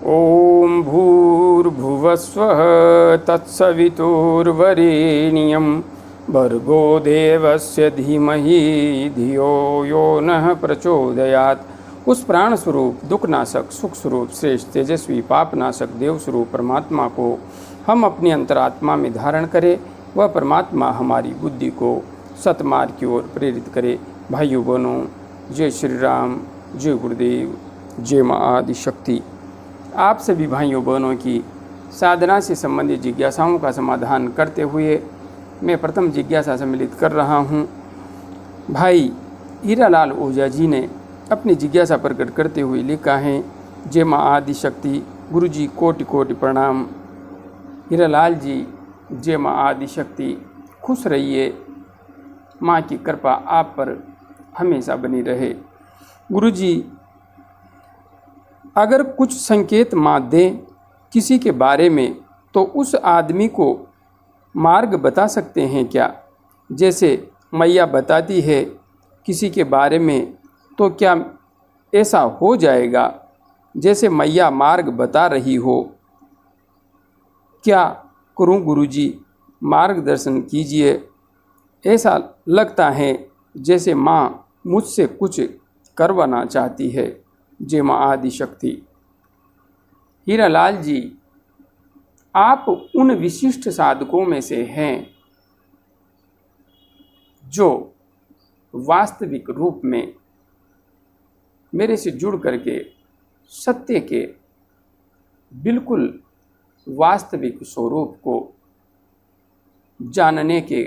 ॐ भूर्भुवस्वः तत्सवितुर्वरेण्यं भर्गो देवस्य धीमहि धियो यो नः प्रचोदयात्। उस प्राण स्वरूप, दुखनाशक, सुख स्वरूप, श्रेष्ठ, तेजस्वी, पापनाशक, देव स्वरूप परमात्मा को हम अपनी अंतरात्मा में धारण करें। वह परमात्मा हमारी बुद्धि को सतमार्ग की ओर प्रेरित करे। भाइयों बहनों, जय श्री राम, जय गुरुदेव, जय माँ आदि शक्ति। आप सभी भाइयों बहनों की साधना से संबंधित जिज्ञासाओं का समाधान करते हुए मैं प्रथम जिज्ञासा सम्मिलित कर रहा हूँ। भाई हीरालाल ओझा जी ने अपनी जिज्ञासा प्रकट करते हुए लिखा है, जय माँ आदि शक्ति। गुरु जी कोटि कोटि प्रणाम। हीरालाल जी, जय माँ आदि शक्ति। खुश रहिए, माँ की कृपा आप पर हमेशा बनी रहे। गुरु जी, अगर कुछ संकेत माँ दें किसी के बारे में तो उस आदमी को मार्ग बता सकते हैं क्या? जैसे मैया बताती है किसी के बारे में, तो क्या ऐसा हो जाएगा जैसे मैया मार्ग बता रही हो? क्या करूं गुरुजी, मार्गदर्शन कीजिए। ऐसा लगता है जैसे माँ मुझसे कुछ करवाना चाहती है। जय माँ आदि शक्ति। हीरालाल जी, आप उन विशिष्ट साधकों में से हैं जो वास्तविक रूप में मेरे से जुड़ करके सत्य के बिल्कुल वास्तविक स्वरूप को जानने के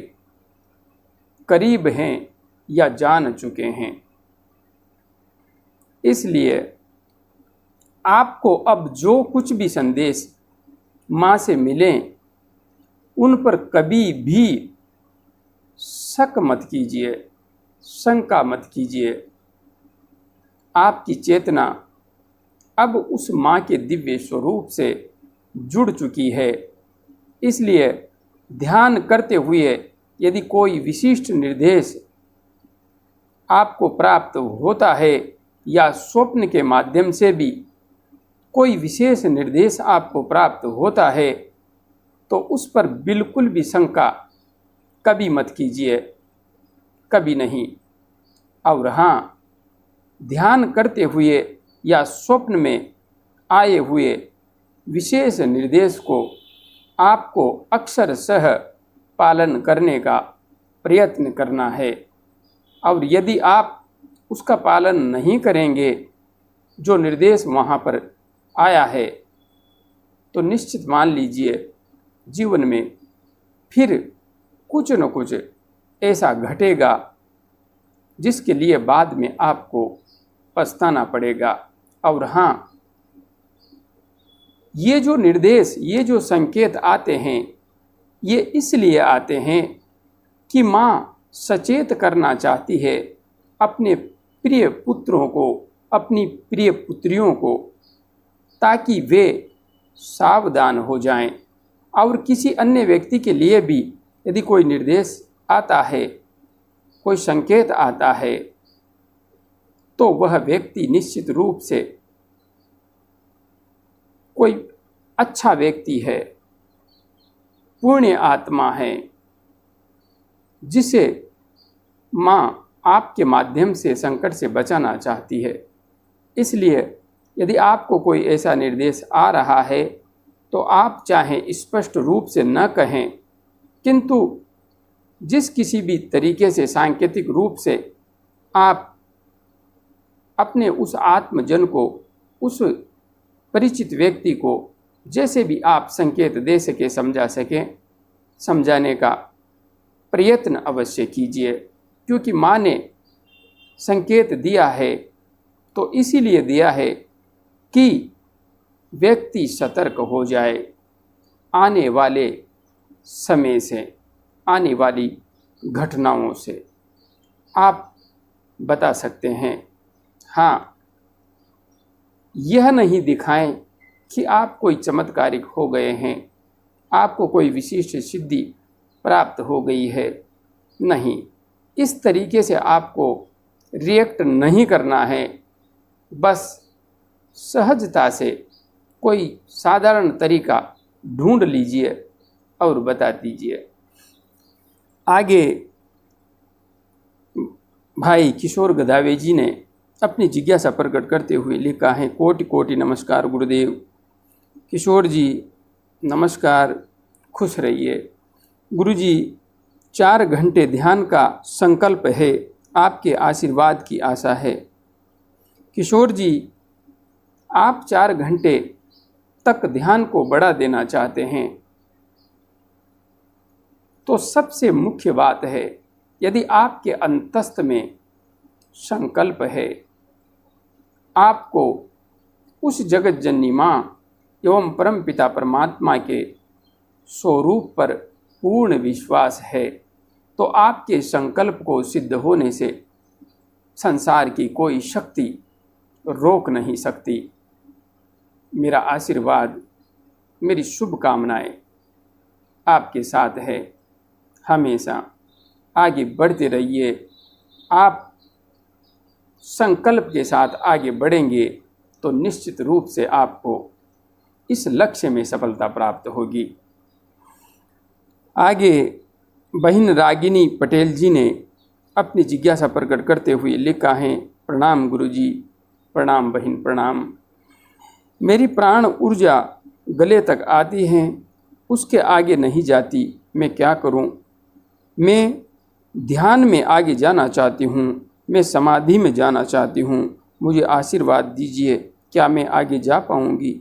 करीब हैं या जान चुके हैं। इसलिए आपको अब जो कुछ भी संदेश माँ से मिलें उन पर कभी भी शक मत कीजिए, शंका मत कीजिए। आपकी चेतना अब उस माँ के दिव्य स्वरूप से जुड़ चुकी है। इसलिए ध्यान करते हुए यदि कोई विशिष्ट निर्देश आपको प्राप्त होता है या स्वप्न के माध्यम से भी कोई विशेष निर्देश आपको प्राप्त होता है तो उस पर बिल्कुल भी शंका कभी मत कीजिए, कभी नहीं। और हाँ, ध्यान करते हुए या स्वप्न में आए हुए विशेष निर्देश को आपको अक्षरशः पालन करने का प्रयत्न करना है। और यदि आप उसका पालन नहीं करेंगे, जो निर्देश वहाँ पर आया है, तो निश्चित मान लीजिए जीवन में फिर कुछ न कुछ ऐसा घटेगा जिसके लिए बाद में आपको पछताना पड़ेगा। और हाँ, ये जो निर्देश, ये जो संकेत आते हैं, ये इसलिए आते हैं कि माँ सचेत करना चाहती है अपने प्रिय पुत्रों को, अपनी प्रिय पुत्रियों को, ताकि वे सावधान हो जाएं। और किसी अन्य व्यक्ति के लिए भी यदि कोई निर्देश आता है, कोई संकेत आता है, तो वह व्यक्ति निश्चित रूप से कोई अच्छा व्यक्ति है, पुण्य आत्मा है, जिसे माँ आपके माध्यम से संकट से बचाना चाहती है। इसलिए यदि आपको कोई ऐसा निर्देश आ रहा है तो आप चाहे स्पष्ट रूप से न कहें, किंतु जिस किसी भी तरीके से सांकेतिक रूप से आप अपने उस आत्मजन को, उस परिचित व्यक्ति को जैसे भी आप संकेत दे सके, समझा सकें, समझाने का प्रयत्न अवश्य कीजिए। क्योंकि माँ ने संकेत दिया है तो इसीलिए दिया है कि व्यक्ति सतर्क हो जाए आने वाले समय से, आने वाली घटनाओं से। आप बता सकते हैं, हाँ, यह नहीं दिखाएं कि आप कोई चमत्कारिक हो गए हैं, आपको कोई विशिष्ट सिद्धि प्राप्त हो गई है। नहीं, इस तरीके से आपको रिएक्ट नहीं करना है। बस सहजता से कोई साधारण तरीका ढूंढ लीजिए और बता दीजिए। आगे भाई किशोर गदावे जी ने अपनी जिज्ञासा प्रकट करते हुए लिखा है, कोटि कोटि नमस्कार गुरुदेव। किशोर जी नमस्कार, खुश रहिए। गुरुजी 4 घंटे ध्यान का संकल्प है, आपके आशीर्वाद की आशा है। किशोर जी, आप 4 घंटे तक ध्यान को बढ़ा देना चाहते हैं तो सबसे मुख्य बात है, यदि आपके अंतस्थ में संकल्प है, आपको उस जगत जननी माँ एवं परम पिता परमात्मा के स्वरूप पर पूर्ण विश्वास है, तो आपके संकल्प को सिद्ध होने से संसार की कोई शक्ति रोक नहीं सकती। मेरा आशीर्वाद, मेरी शुभकामनाएं आपके साथ है। हमेशा आगे बढ़ते रहिए। आप संकल्प के साथ आगे बढ़ेंगे तो निश्चित रूप से आपको इस लक्ष्य में सफलता प्राप्त होगी। आगे बहन रागिनी पटेल जी ने अपनी जिज्ञासा प्रकट करते हुए लिखा है, प्रणाम गुरुजी, प्रणाम बहन, प्रणाम। मेरी प्राण ऊर्जा गले तक आती है, उसके आगे नहीं जाती, मैं क्या करूं? मैं ध्यान में आगे जाना चाहती हूं, मैं समाधि में जाना चाहती हूं, मुझे आशीर्वाद दीजिए, क्या मैं आगे जा पाऊंगी?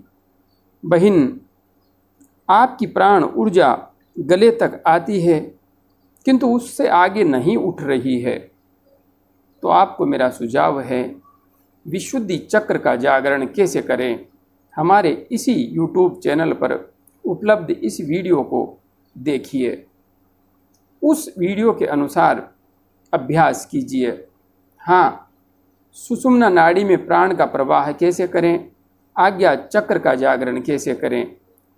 बहन, आपकी प्राण ऊर्जा गले तक आती है किंतु उससे आगे नहीं उठ रही है, तो आपको मेरा सुझाव है, विशुद्धि चक्र का जागरण कैसे करें? हमारे इसी YouTube चैनल पर उपलब्ध इस वीडियो को देखिए, उस वीडियो के अनुसार अभ्यास कीजिए। हाँ, सुषुम्ना नाड़ी में प्राण का प्रवाह कैसे करें, आज्ञा चक्र का जागरण कैसे करें,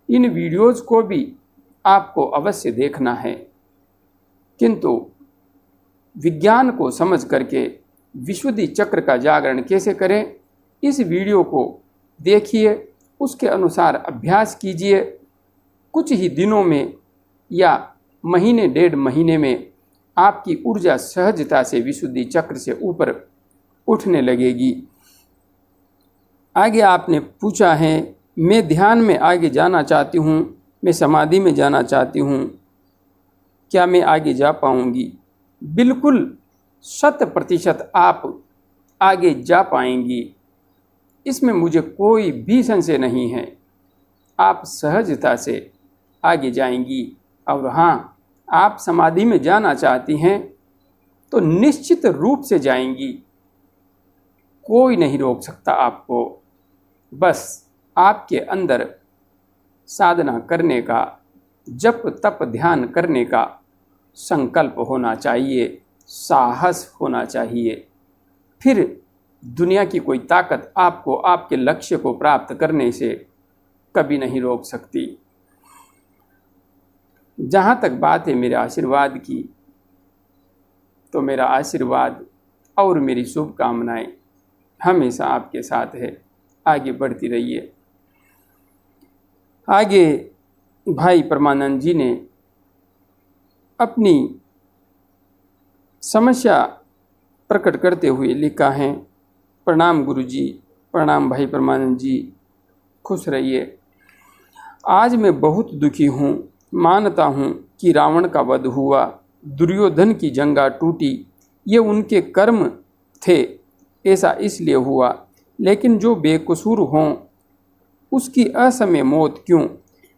इन वीडियोज़ को भी आपको अवश्य देखना है। किंतु विज्ञान को समझ करके विशुद्धि चक्र का जागरण कैसे करें, इस वीडियो को देखिए, उसके अनुसार अभ्यास कीजिए। कुछ ही दिनों में या महीने 1.5 महीने में आपकी ऊर्जा सहजता से विशुद्धि चक्र से ऊपर उठने लगेगी। आगे आपने पूछा है, मैं ध्यान में आगे जाना चाहती हूँ, मैं समाधि में जाना चाहती हूँ, क्या मैं आगे जा पाऊँगी? बिल्कुल 100% आप आगे जा पाएंगी, इसमें मुझे कोई भी संशय नहीं है। आप सहजता से आगे जाएंगी। और हाँ, आप समाधि में जाना चाहती हैं तो निश्चित रूप से जाएंगी, कोई नहीं रोक सकता आपको। बस आपके अंदर साधना करने का, जप तप ध्यान करने का संकल्प होना चाहिए, साहस होना चाहिए। फिर दुनिया की कोई ताकत आपको आपके लक्ष्य को प्राप्त करने से कभी नहीं रोक सकती। जहाँ तक बात है मेरे आशीर्वाद की, तो मेरा आशीर्वाद और मेरी शुभकामनाएं हमेशा आपके साथ है। आगे बढ़ती रहिए। आगे भाई परमानंद जी ने अपनी समस्या प्रकट करते हुए लिखा है, प्रणाम गुरुजी, प्रणाम भाई परमानंद जी, खुश रहिए। आज मैं बहुत दुखी हूँ, मानता हूँ कि रावण का वध हुआ, दुर्योधन की जंगा टूटी, ये उनके कर्म थे, ऐसा इसलिए हुआ, लेकिन जो बेकसूर हों उसकी असमय मौत क्यों?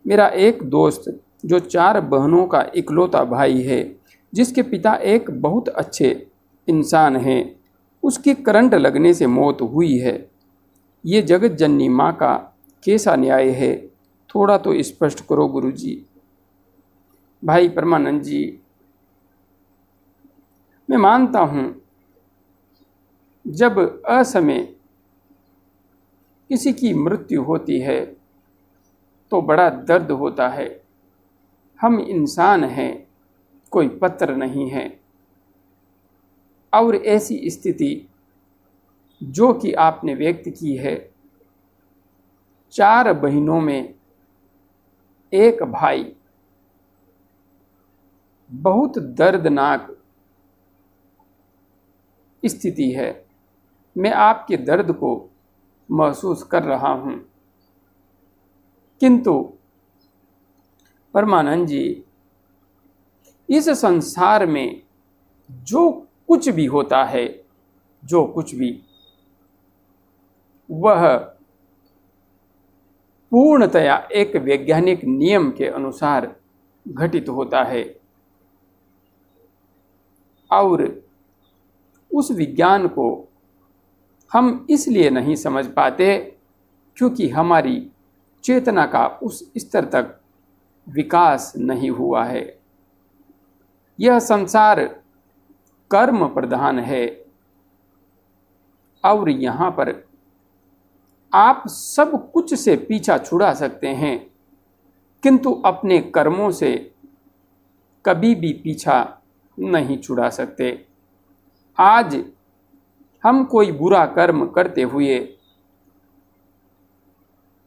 मेरा एक दोस्त जो 4 बहनों का इकलौता भाई है, जिसके पिता एक बहुत अच्छे इंसान हैं, उसकी करंट लगने से मौत हुई है। ये जगत जननी माँ का कैसा न्याय है? थोड़ा तो स्पष्ट करो गुरुजी। भाई परमानंद जी, मैं मानता हूँ जब असमय किसी की मृत्यु होती है तो बड़ा दर्द होता है। हम इंसान हैं, कोई पत्र नहीं है। और ऐसी स्थिति जो कि आपने व्यक्त की है, 4 बहनों में एक भाई। बहुत दर्दनाक स्थिति है। मैं आपके दर्द को महसूस कर रहा हूं, किंतु परमानंद जी, इस संसार में जो कुछ भी होता है, जो कुछ भी, वह पूर्णतया एक वैज्ञानिक नियम के अनुसार घटित होता है। और उस विज्ञान को हम इसलिए नहीं समझ पाते क्योंकि हमारी चेतना का उस स्तर तक विकास नहीं हुआ है। यह संसार कर्म प्रधान है और यहाँ पर आप सब कुछ से पीछा छुड़ा सकते हैं, किंतु अपने कर्मों से कभी भी पीछा नहीं छुड़ा सकते। आज हम कोई बुरा कर्म करते हुए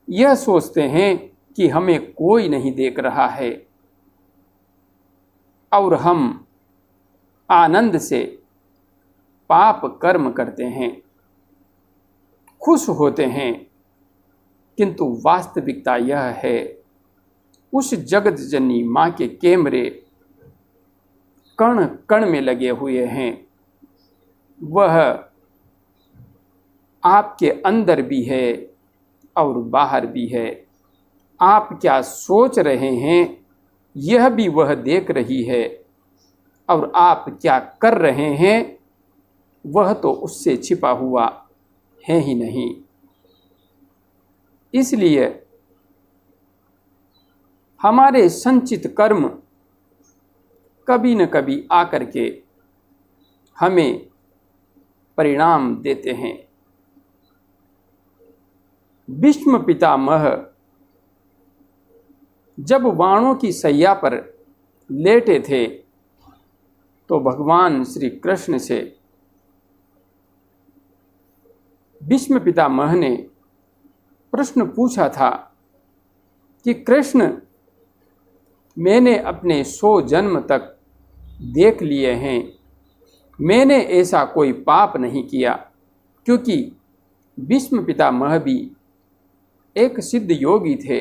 यह सोचते हैं कि हमें कोई नहीं देख रहा है, और हम आनंद से पाप कर्म करते हैं, खुश होते हैं, किंतु वास्तविकता यह है उस जगत जननी माँ के कैमरे कण कण में लगे हुए हैं। वह आपके अंदर भी है और बाहर भी है। आप क्या सोच रहे हैं यह भी वह देख रही है, और आप क्या कर रहे हैं वह तो उससे छिपा हुआ है ही नहीं। इसलिए हमारे संचित कर्म कभी न कभी आकर के हमें परिणाम देते हैं। भीष्म पितामह जब बाणों की सैया पर लेटे थे तो भगवान श्री कृष्ण से भीष्म पितामह ने प्रश्न पूछा था कि कृष्ण, मैंने अपने 100 जन्म तक देख लिए हैं, मैंने ऐसा कोई पाप नहीं किया, क्योंकि भीष्म पितामह भी एक सिद्ध योगी थे।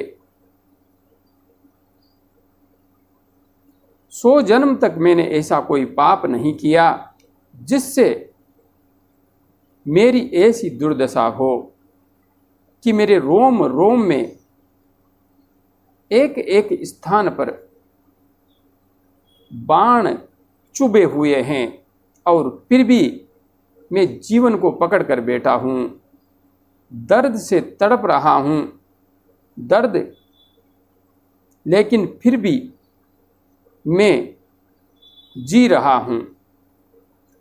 100 जन्म तक मैंने ऐसा कोई पाप नहीं किया जिससे मेरी ऐसी दुर्दशा हो कि मेरे रोम रोम में एक एक स्थान पर बाण चुभे हुए हैं, और फिर भी मैं जीवन को पकड़ कर बैठा हूँ, दर्द से तड़प रहा हूँ, दर्द, लेकिन फिर भी मैं जी रहा हूँ।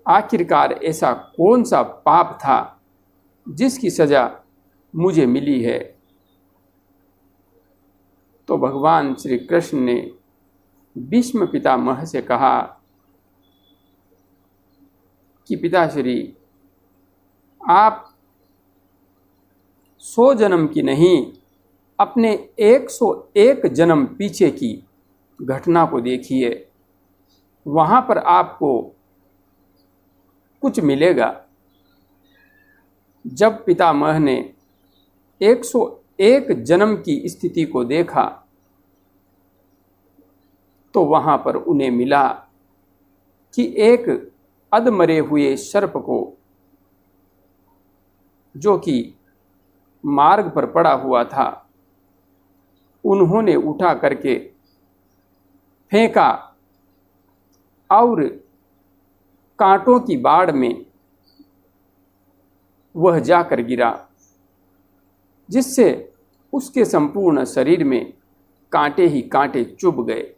आखिरकार ऐसा कौन सा पाप था जिसकी सजा मुझे मिली है? तो भगवान श्री कृष्ण ने भीष्म पितामह से कहा कि पिताश्री, आप 100 जन्म की नहीं, अपने 101 जन्म पीछे की घटना को देखिए, वहाँ पर आपको कुछ मिलेगा। जब पितामह ने 101 जन्म की स्थिति को देखा तो वहाँ पर उन्हें मिला कि एक अधमरे हुए सर्प को, जो कि मार्ग पर पड़ा हुआ था, उन्होंने उठा करके फेंका और कांटों की बाढ़ में वह जाकर गिरा, जिससे उसके संपूर्ण शरीर में कांटे ही कांटे चुभ गए।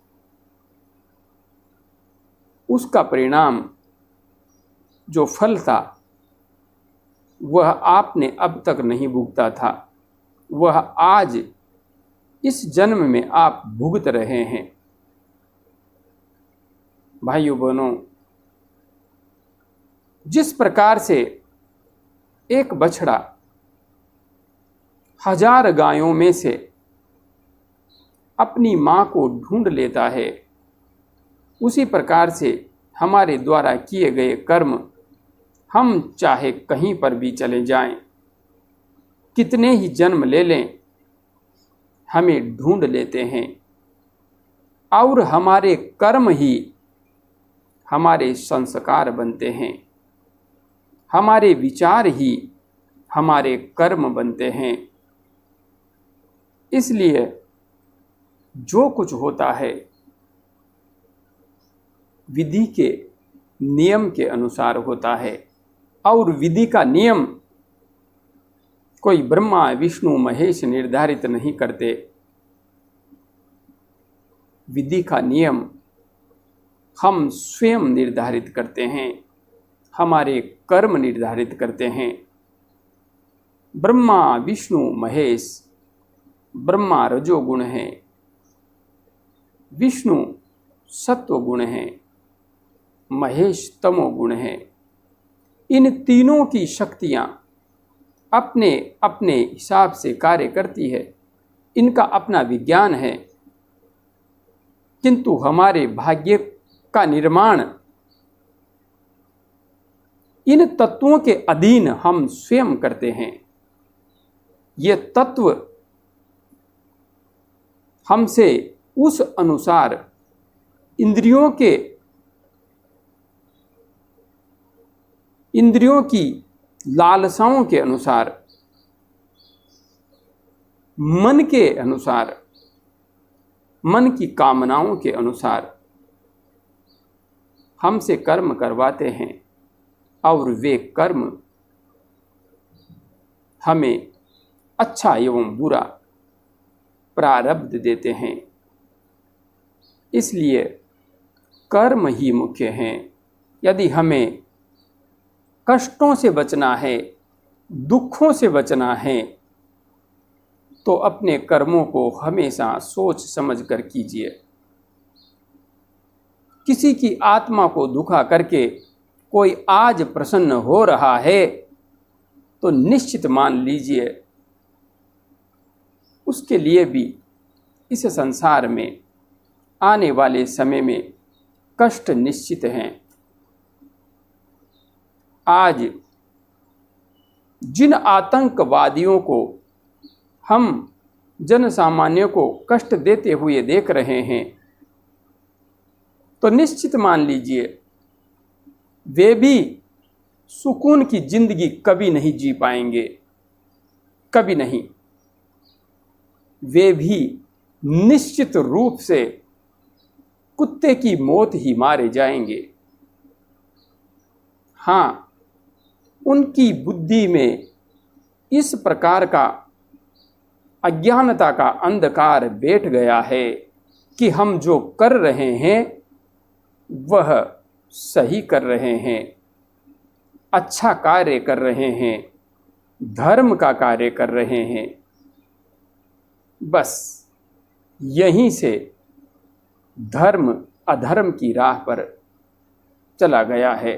उसका परिणाम, जो फल था, वह आपने अब तक नहीं भुगता था, वह आज इस जन्म में आप भुगत रहे हैं। भाइयों बहनों, जिस प्रकार से एक बछड़ा 1000 गायों में से अपनी माँ को ढूंढ लेता है, उसी प्रकार से हमारे द्वारा किए गए कर्म हम चाहे कहीं पर भी चले जाएं, कितने ही जन्म ले लें, हमें ढूंढ लेते हैं। और हमारे कर्म ही हमारे संस्कार बनते हैं, हमारे विचार ही हमारे कर्म बनते हैं। इसलिए जो कुछ होता है विधि के नियम के अनुसार होता है, और विधि का नियम कोई ब्रह्मा विष्णु महेश निर्धारित नहीं करते। विधि का नियम हम स्वयं निर्धारित करते हैं, हमारे कर्म निर्धारित करते हैं। ब्रह्मा विष्णु महेश, ब्रह्मा रजोगुण है, विष्णु सत्व गुण है, महेश तमोगुण है। इन तीनों की शक्तियां अपने अपने हिसाब से कार्य करती है, इनका अपना विज्ञान है। किंतु हमारे भाग्य का निर्माण इन तत्वों के अधीन हम स्वयं करते हैं। ये तत्व हमसे उस अनुसार इंद्रियों की लालसाओं के अनुसार, मन के अनुसार, मन की कामनाओं के अनुसार हमसे कर्म करवाते हैं, और वे कर्म हमें अच्छा एवं बुरा प्रारब्ध देते हैं। इसलिए कर्म ही मुख्य हैं। यदि हमें कष्टों से बचना है, दुखों से बचना है, तो अपने कर्मों को हमेशा सोच समझ कर कीजिए। किसी की आत्मा को दुखा करके कोई आज प्रसन्न हो रहा है तो निश्चित मान लीजिए उसके लिए भी इस संसार में आने वाले समय में कष्ट निश्चित हैं। आज जिन आतंकवादियों को हम जन सामान्य को कष्ट देते हुए देख रहे हैं, तो निश्चित मान लीजिए वे भी सुकून की जिंदगी कभी नहीं जी पाएंगे, कभी नहीं। वे भी निश्चित रूप से कुत्ते की मौत ही मारे जाएंगे। हाँ, उनकी बुद्धि में इस प्रकार का अज्ञानता का अंधकार बैठ गया है कि हम जो कर रहे हैं वह सही कर रहे हैं, अच्छा कार्य कर रहे हैं, धर्म का कार्य कर रहे हैं। बस यहीं से धर्म अधर्म की राह पर चला गया है,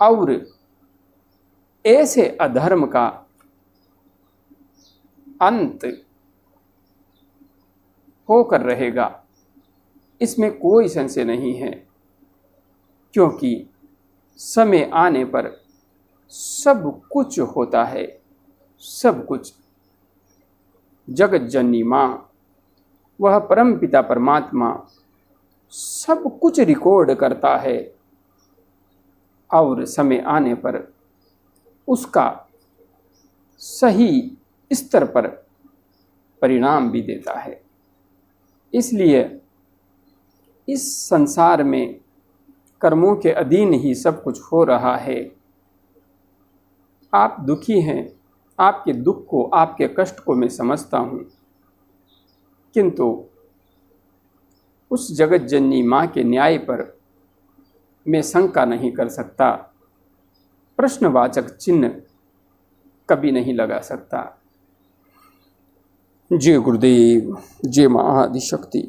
और ऐसे अधर्म का अंत होकर रहेगा, इसमें कोई संशय नहीं है। क्योंकि समय आने पर सब कुछ होता है, सब कुछ। जगत जननी माँ, वह परम पिता परमात्मा सब कुछ रिकॉर्ड करता है, और समय आने पर उसका सही स्तर पर परिणाम भी देता है। इसलिए इस संसार में कर्मों के अधीन ही सब कुछ हो रहा है। आप दुखी हैं, आपके दुख को, आपके कष्ट को मैं समझता हूँ, किंतु उस जगत जननी माँ के न्याय पर मैं शंका नहीं कर सकता, प्रश्नवाचक चिन्ह कभी नहीं लगा सकता। जय गुरुदेव, जय माँ आदिशक्ति।